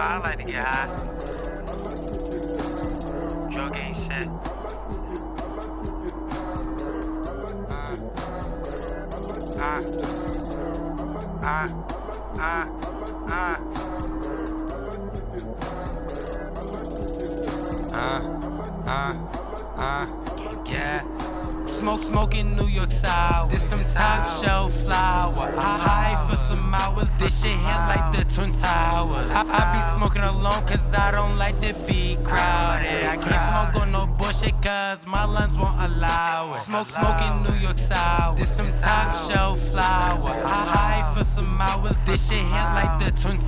I like to get high. Drug ain't shit. Yeah. Smoke in New York Sour. This some top shelf flower. I high for some hours. This shit hit like the Twin Towers. I be smoking alone cause I don't like to be crowded. I can't smoke on no bullshit cause my lungs won't allow it. Smoke in New York Sour. This some top shelf flower. I high for some hours. This shit hit like the Twin Towers.